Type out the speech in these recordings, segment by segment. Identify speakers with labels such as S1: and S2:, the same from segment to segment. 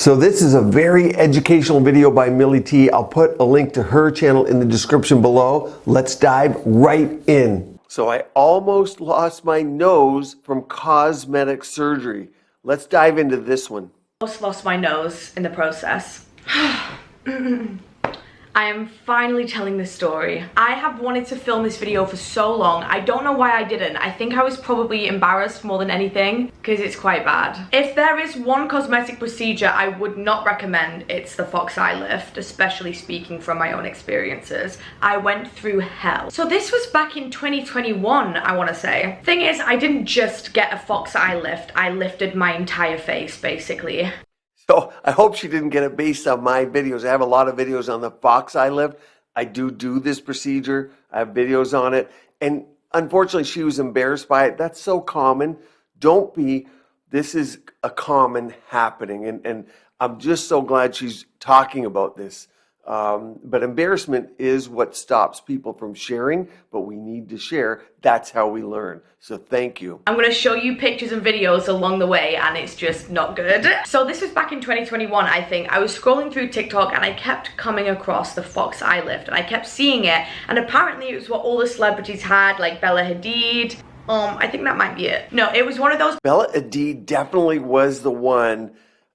S1: So this is a very educational video by Millie T. I'll put a link to her channel in the description below. Let's dive right in. So I almost lost my nose from cosmetic surgery. Let's dive into this one.
S2: Almost lost my nose in the process. I am finally telling this story. I have wanted to film this video for so long. I don't know why I didn't. I think I was probably embarrassed more than anything because it's quite bad. If there is one cosmetic procedure I would not recommend, it's the Fox Eye lift, especially speaking from my own experiences. I went through hell. So this was back in 2021, I want to say. Thing is, I didn't just get a Fox Eye lift. I lifted my entire face, basically.
S1: So I hope she didn't get it based on my videos. I have a lot of videos on the Fox Eye lift. I do this procedure. I have videos on it. And unfortunately, she was embarrassed by it. That's so common. Don't be. This is a common happening. And I'm just so glad she's talking about this. But embarrassment is what stops people from sharing, but we need to share. That's how we learn. So thank you.
S2: I'm going to show you pictures and videos along the way, and it's just not good. So this was back in 2021, I think. I was scrolling through TikTok and I kept coming across the Fox Eye lift, and I kept seeing it, and apparently it was what all the celebrities had, like Bella Hadid. I think that might be it. No, it was one of those.
S1: Bella Hadid definitely was the one.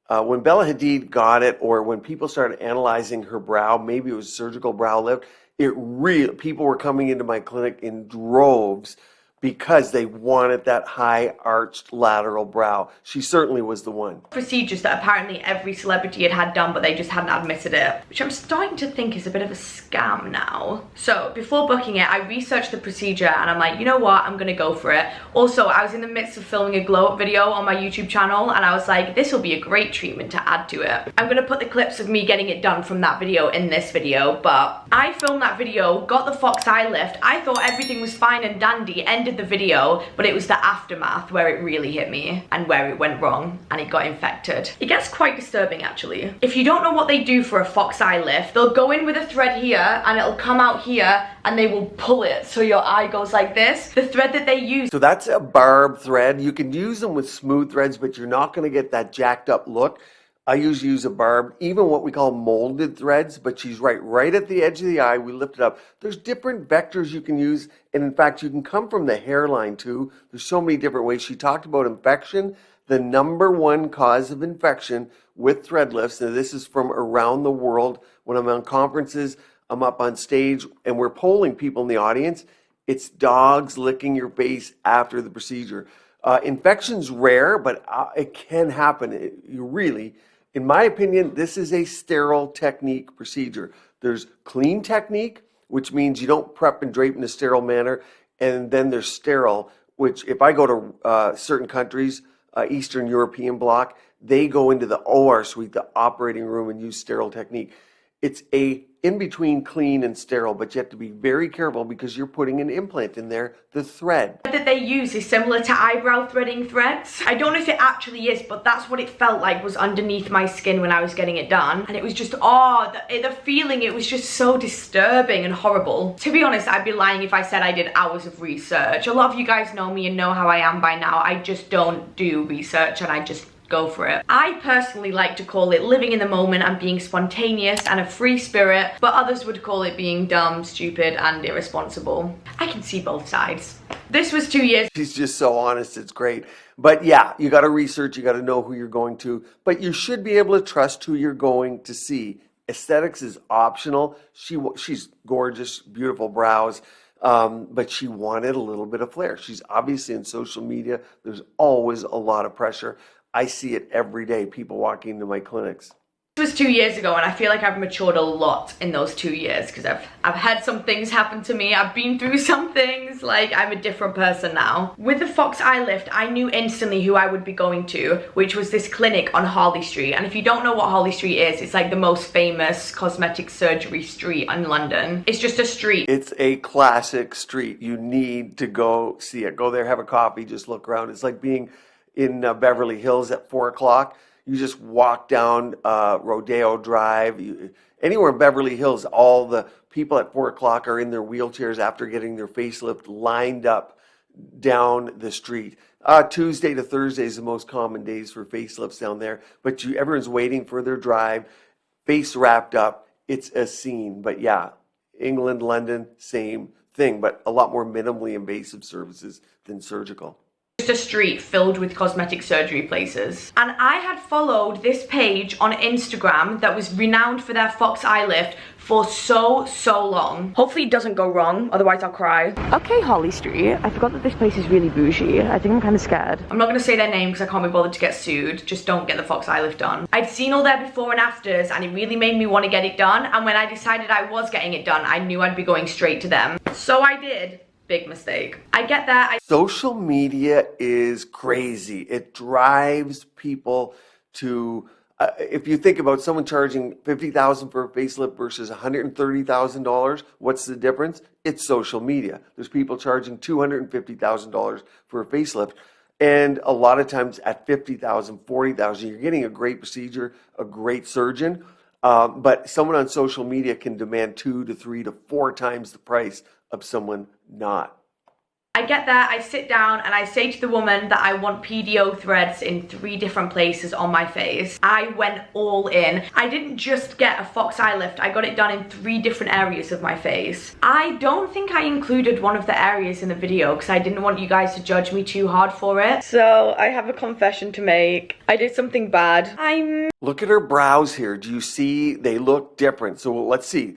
S1: When Bella Hadid got it, or when people started analyzing her brow, maybe it was surgical brow lift, people were coming into my clinic in droves because they wanted that high arched lateral brow. She certainly was the one.
S2: Procedures that apparently every celebrity had done, but they just hadn't admitted it, which I'm starting to think is a bit of a scam now. So before booking it, I researched the procedure and I'm like, you know what, I'm gonna go for it. Also, I was in the midst of filming a glow up video on my YouTube channel, and I was like, this will be a great treatment to add to it. I'm gonna put the clips of me getting it done from that video in this video, but I filmed that video, got the Fox Eye lift. I thought everything was fine and dandy, ended the video, but it was the aftermath where it really hit me and where it went wrong and it got infected. It gets quite disturbing, actually. If you don't know what they do for a Fox Eye lift, they'll go in with a thread here and it'll come out here and they will pull it so your eye goes like this. The thread that they use.
S1: So that's a barb thread. You can use them with smooth threads, but you're not going to get that jacked up look. I usually use a barb, even what we call molded threads, but she's right at the edge of the eye. We lift it up. There's different vectors you can use. And in fact, you can come from the hairline too. There's so many different ways. She talked about infection. The #1 cause of infection with thread lifts, and this is from around the world. When I'm on conferences, I'm up on stage and we're polling people in the audience. It's dogs licking your face after the procedure. Infection's rare, but it can happen. In my opinion, this is a sterile technique procedure. There's clean technique, which means you don't prep and drape in a sterile manner. And then there's sterile, which if I go to certain countries, Eastern European bloc, they go into the OR suite, the operating room, and use sterile technique. It's a in between clean and sterile, but you have to be very careful because you're putting an implant in there, the thread.
S2: That they use is similar to eyebrow threading threads. I don't know if it actually is, but that's what it felt like was underneath my skin when I was getting it done. And it was just, the feeling, it was just so disturbing and horrible. To be honest, I'd be lying if I said I did hours of research. A lot of you guys know me and know how I am by now. I just don't do research and I just go for it. I personally like to call it living in the moment and being spontaneous and a free spirit, but others would call it being dumb, stupid, and irresponsible. I can see both sides. This was 2 years.
S1: She's just so honest, it's great. But yeah, you gotta research, you gotta know who you're going to, but you should be able to trust who you're going to see. Aesthetics is optional. She's gorgeous, beautiful brows. But she wanted a little bit of flair. She's obviously in social media. There's always a lot of pressure. I see it every day, people walking into my clinics.
S2: This was 2 years ago, and I feel like I've matured a lot in those 2 years because I've had some things happen to me. I've been through some things. Like, I'm a different person now. With the Fox Eye lift, I knew instantly who I would be going to, which was this clinic on Harley Street. And if you don't know what Harley Street is, it's like the most famous cosmetic surgery street in London. It's just a street.
S1: It's a classic street. You need to go see it. Go there, have a coffee, just look around. It's like being in Beverly Hills at 4 o'clock. You just walk down Rodeo Drive. Anywhere in Beverly Hills, all the people at 4 o'clock are in their wheelchairs after getting their facelift lined up down the street. Tuesday to Thursday is the most common days for facelifts down there, but everyone's waiting for their drive, face wrapped up. It's a scene. But yeah, England, London, same thing, but a lot more minimally invasive services than surgical.
S2: Just a street filled with cosmetic surgery places. And I had followed this page on Instagram that was renowned for their fox eye lift for so long. Hopefully it doesn't go wrong, otherwise I'll cry. Okay, Holly Street. I forgot that this place is really bougie. I think I'm kind of scared. I'm not gonna say their name because I can't be bothered to get sued. Just don't get the fox eye lift done. I'd seen all their before and afters and it really made me want to get it done. And when I decided I was getting it done, I knew I'd be going straight to them. So I did. Big mistake. I get that.
S1: Social media is crazy. It drives people to, if you think about someone charging $50,000 for a facelift versus $130,000, what's the difference? It's social media. There's people charging $250,000 for a facelift. And a lot of times at $50,000, $40,000, you're getting a great procedure, a great surgeon. But someone on social media can demand 2 to 3 to 4 times the price of someone not.
S2: I get there, I sit down and I say to the woman that I want PDO threads in 3 different places on my face. I went all in. I didn't just get a fox eye lift, I got it done in 3 different areas of my face. I don't think I included one of the areas in the video because I didn't want you guys to judge me too hard for it. So I have a confession to make. I did something bad.
S1: Look at her brows here. Do you see they look different? So let's see.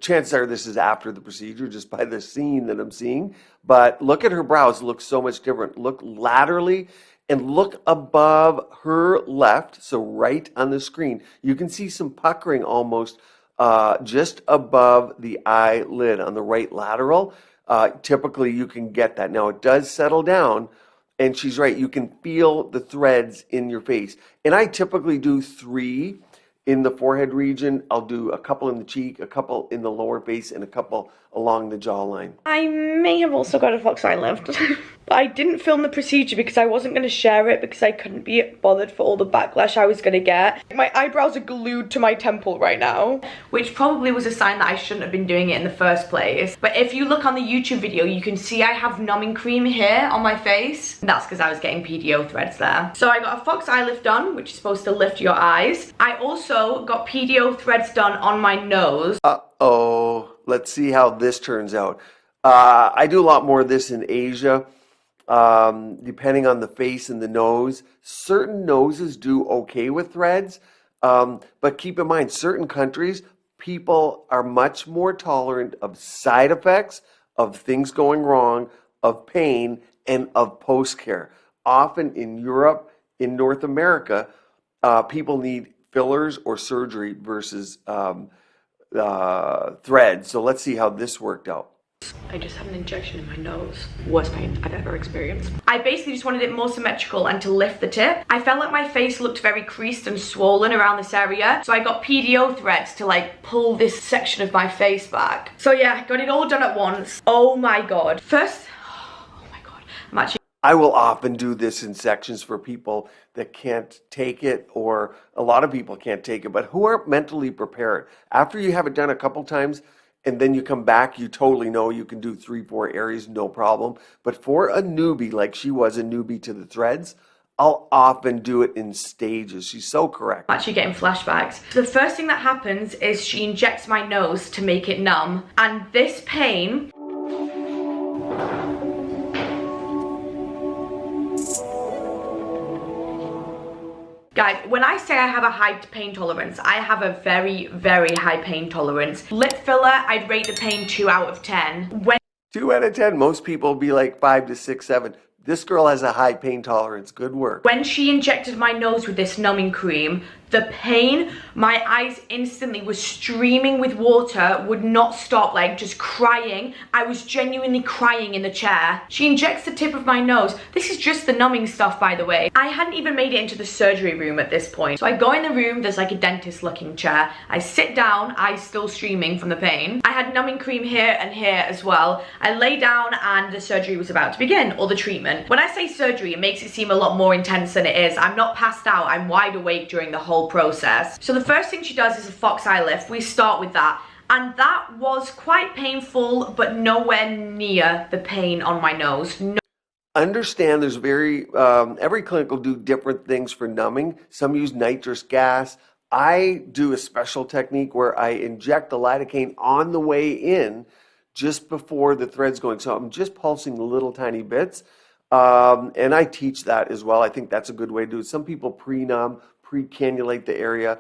S1: Chances are this is after the procedure just by the scene that I'm seeing. But look at her brows, look so much different. Look laterally and look above her left, so right on the screen. You can see some puckering almost just above the eyelid on the right lateral. Typically you can get that. Now it does settle down, and she's right, you can feel the threads in your face. And I typically do 3 in the forehead region. I'll do a couple in the cheek, a couple in the lower face, and a couple along the jawline. I
S2: may have also got a fox eye lift. But I didn't film the procedure because I wasn't going to share it because I couldn't be bothered for all the backlash I was going to get. My eyebrows are glued to my temple right now, which probably was a sign that I shouldn't have been doing it in the first place. But if you look on the YouTube video, you can see I have numbing cream here on my face. That's because I was getting PDO threads there. So I got a fox eye lift done, which is supposed to lift your eyes. I also got PDO threads done on my nose.
S1: Uh-oh. Let's see how this turns out. I do a lot more of this in Asia. Depending on the face and the nose. Certain noses do okay with threads, but keep in mind, certain countries, people are much more tolerant of side effects, of things going wrong, of pain, and of post-care. Often in Europe, in North America, people need fillers or surgery versus threads. So let's see how this worked out.
S2: I just had an injection in my nose. Worst pain I've ever experienced. I basically just wanted it more symmetrical and to lift the tip. I felt like my face looked very creased and swollen around this area. So I got PDO threads to like pull this section of my face back. So yeah, got it all done at once. Oh my God. First, oh my God. I'm actually...
S1: I will often do this in sections for people that can't take it, or a lot of people can't take it, but who aren't mentally prepared. After you have it done a couple times, and then you come back, you totally know you can do 3-4 areas, no problem. But for a newbie, like she was a newbie to the threads, I'll often do it in stages. She's so correct.
S2: I'm actually getting flashbacks. The first thing that happens is she injects my nose to make it numb. And this pain... Guys, when I say I have a high pain tolerance, I have a very, very high pain tolerance. Lip filler, I'd rate the pain 2 out of 10.
S1: 2 out of 10. Most people be like 5 to 6, 7. This girl has a high pain tolerance. Good work.
S2: When she injected my nose with this numbing cream, the pain, my eyes instantly was streaming with water, would not stop, like just crying. I was genuinely crying in the chair. She injects the tip of my nose. This is just the numbing stuff, by the way. I hadn't even made it into the surgery room at this point. So I go in the room, there's like a dentist looking chair. I sit down, eyes still streaming from the pain. I had numbing cream here and here as well. I lay down and the surgery was about to begin, or the treatment. When I say surgery, it makes it seem a lot more intense than it is. I'm not passed out, I'm wide awake during the whole process. So the first thing she does is a fox eye lift. We start with that. And that was quite painful, but nowhere near the pain on my nose.
S1: Understand there's every clinic will do different things for numbing. Some use nitrous gas. I do a special technique where I inject the lidocaine on the way in just before the thread's going. So I'm just pulsing little tiny bits. And I teach that as well. I think that's a good way to do it. Some people pre-numb, pre-cannulate the area.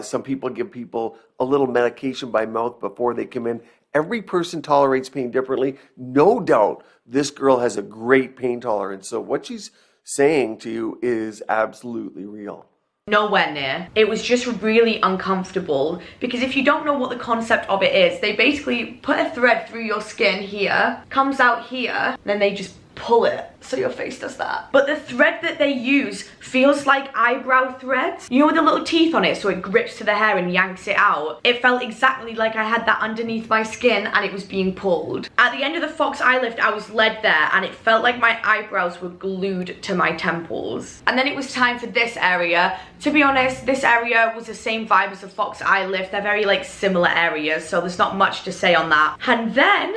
S1: Some people give people a little medication by mouth before they come in. Every person tolerates pain differently. No doubt this girl has a great pain tolerance. So what she's saying to you is absolutely real.
S2: Nowhere near. It was just really uncomfortable because if you don't know what the concept of it is, they basically put a thread through your skin here, comes out here, then they just pull it so your face does that. But the thread that they use feels like eyebrow threads. You know, with the little teeth on it so it grips to the hair and yanks it out. It felt exactly like I had that underneath my skin and it was being pulled. At the end of the Fox eye lift, I was led there and it felt like my eyebrows were glued to my temples. And then it was time for this area. To be honest, this area was the same vibe as the Fox eye lift. They're very like similar areas, so there's not much to say on that. And then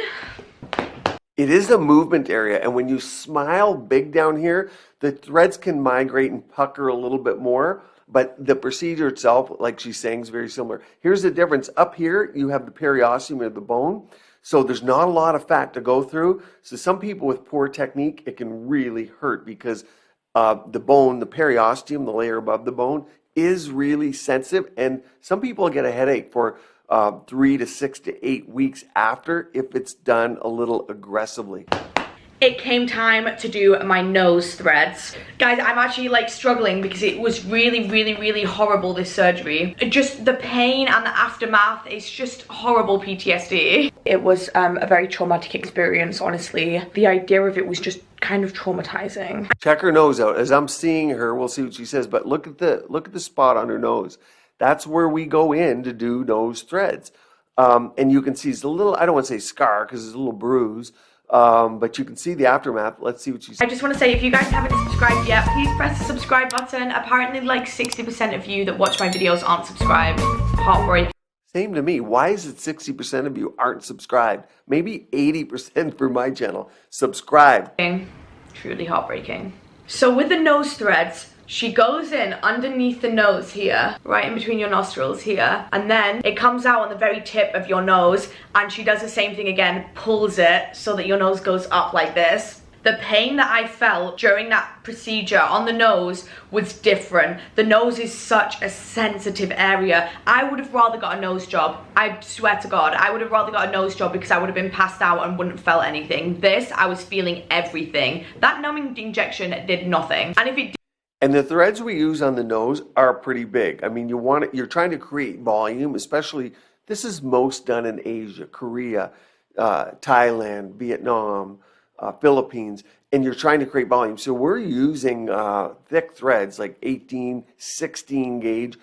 S1: it is a movement area, and when you smile big down here, the threads can migrate and pucker a little bit more, but the procedure itself, like she's saying, is very similar. Here's the difference. Up here, you have the periosteum of the bone, so there's not a lot of fat to go through. So some people with poor technique, it can really hurt because the bone, the periosteum, the layer above the bone, is really sensitive, and some people get a headache for 3 to 6 to 8 weeks after if it's done a little aggressively.
S2: It came time to do my nose threads. Guys, I'm actually like struggling because it was really horrible, this surgery. Just the pain and the aftermath is just horrible PTSD. It was a very traumatic experience, honestly. The idea of it was just kind of traumatizing.
S1: Check her nose out. As I'm seeing her, we'll see what she says, but look at the spot on her nose. That's where we go in to do nose threads. And you can see it's a little, I don't want to say scar because it's a little bruise, but you can see the aftermath. Let's see what she says.
S2: I just want to say, if you guys haven't subscribed yet, please press the subscribe button. Apparently like 60% of you that watch my videos aren't subscribed. Heartbreak.
S1: Same to me. Why is it 60% of you aren't subscribed? Maybe 80% for my channel. Subscribe.
S2: Truly heartbreaking. So with the nose threads, she goes in underneath the nose here, right in between your nostrils here, and then it comes out on the very tip of your nose, and she does the same thing again, pulls it so that your nose goes up like this. The pain that I felt during that procedure on the nose was different. The nose is such a sensitive area. I would have rather got a nose job. I swear to God, I would have rather got a nose job because I would have been passed out and wouldn't have felt anything. This, I was feeling everything. That numbing injection did nothing. And if it
S1: And the threads we use on the nose are pretty big. I mean, you're trying to create volume, especially, this is most done in Asia, Korea, Thailand, Vietnam, Philippines, and you're trying to create volume. So we're using thick threads like 18, 16 gauge.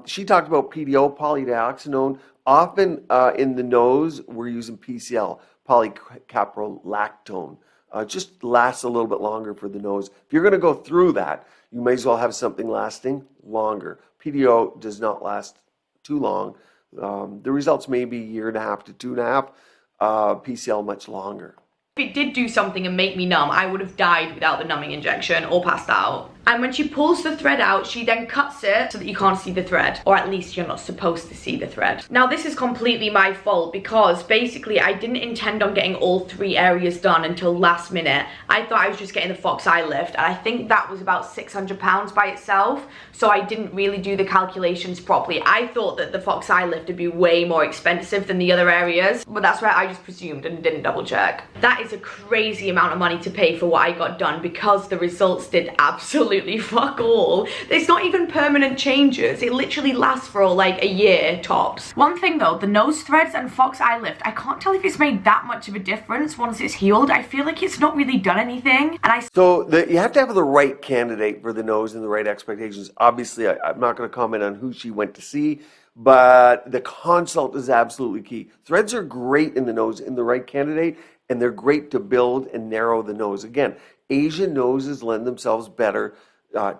S1: She talked about PDO, polydioxanone. Often in the nose, we're using PCL, polycaprolactone. Just lasts a little bit longer for the nose. If you're going to go through that, you may as well have something lasting longer. PDO does not last too long. The results may be 1.5 to 2.5. PCL much longer.
S2: If it did do something and make me numb, I would have died without the numbing injection or passed out. And when she pulls the thread out, she then cuts it so that you can't see the thread, or at least you're not supposed to see the thread. Now this is completely my fault because basically I didn't intend on getting all 3 areas done until last minute. I thought I was just getting the Fox eye lift, and I think that was about £600 by itself, so I didn't really do the calculations properly. I thought that the Fox eye lift would be way more expensive than the other areas, but that's where I just presumed and didn't double check. That is a crazy amount of money to pay for what I got done because the results did absolutely fuck all. It's not even permanent changes. It literally lasts for like a year tops. One thing though, the nose threads and Fox eye lift, I can't tell if it's made that much of a difference once it's healed. I feel like it's not really done anything. And
S1: you have to have the right candidate for the nose and the right expectations. Obviously, I'm not going to comment on who she went to see, but the consult is absolutely key. Threads are great in the nose in the right candidate, and they're great to build and narrow the nose. Again, Asian noses lend themselves better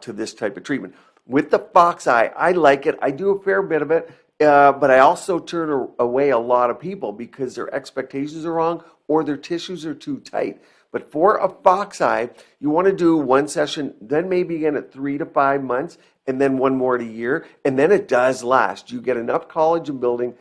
S1: to this type of treatment. With the Fox eye, I like it. I do a fair bit of it, but I also turn away a lot of people because their expectations are wrong or their tissues are too tight. But for a fox eye, you want to do one session, then maybe again at 3 to 5 months, and then one more at a year, and then it does last. You get enough collagen building,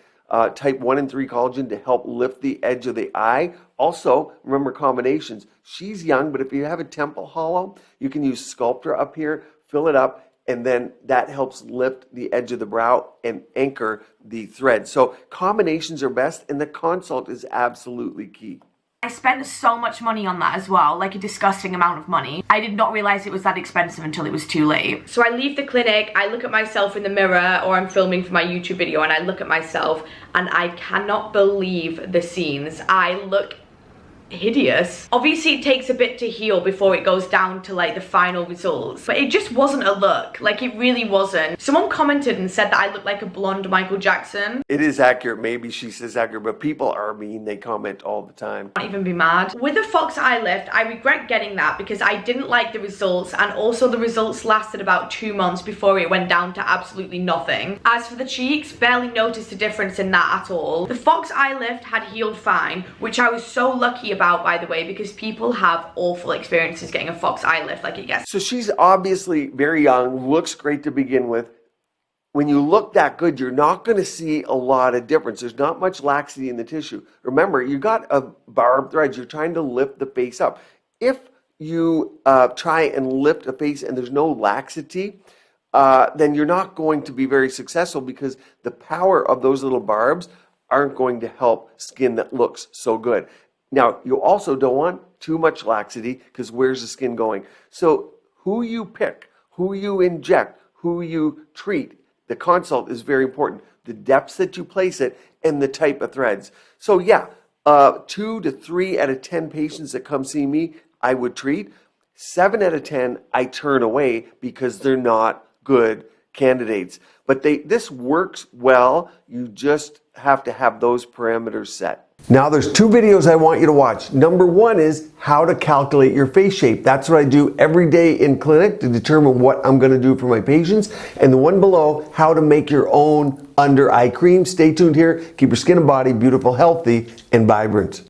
S1: type 1 and 3 collagen to help lift the edge of the eye. Also, remember combinations. She's young, but if you have a temple hollow, you can use Sculptra up here, fill it up, and then that helps lift the edge of the brow and anchor the thread. So combinations are best, and the consult is absolutely key.
S2: I spent so much money on that as well, like a disgusting amount of money. I did not realise it was that expensive until it was too late. So I leave the clinic, I look at myself in the mirror, or I'm filming for my YouTube video, and I look at myself and I cannot believe the scenes. I look hideous. Obviously it takes a bit to heal before it goes down to like the final results, but it just wasn't a look. Like, it really wasn't. Someone commented and said that I look like a blonde Michael Jackson.
S1: It is accurate. Maybe she says accurate, but people are mean. They comment all the time.
S2: Not even be mad. With the fox eye lift, I regret getting that because I didn't like the results, and also the results lasted about 2 months before it went down to absolutely nothing. As for the cheeks, barely noticed a difference in that at all. The fox eye lift had healed fine, which I was so lucky about, by the way, because people have awful experiences getting a fox eye lift. Like, it gets...
S1: So she's obviously very young, looks great to begin with. When you look that good, you're not going to see a lot of difference. There's not much laxity in the tissue. Remember, you got a barbed thread. You're trying to lift the face up. If you try and lift a face and there's no laxity, then you're not going to be very successful, because the power of those little barbs aren't going to help skin that looks so good. Now, you also don't want too much laxity, because where's the skin going? So who you pick, who you inject, who you treat, the consult is very important. The depths that you place it and the type of threads. So yeah, 2 to 3 out of 10 patients that come see me, I would treat. 7 out of 10, I turn away because they're not good candidates. But this works well. You just have to have those parameters set. Now there's 2 videos I want you to watch. Number 1 is how to calculate your face shape. That's what I do every day in clinic to determine what I'm going to do for my patients. And the one below, how to make your own under eye cream. Stay tuned here. Keep your skin and body beautiful, healthy, and vibrant.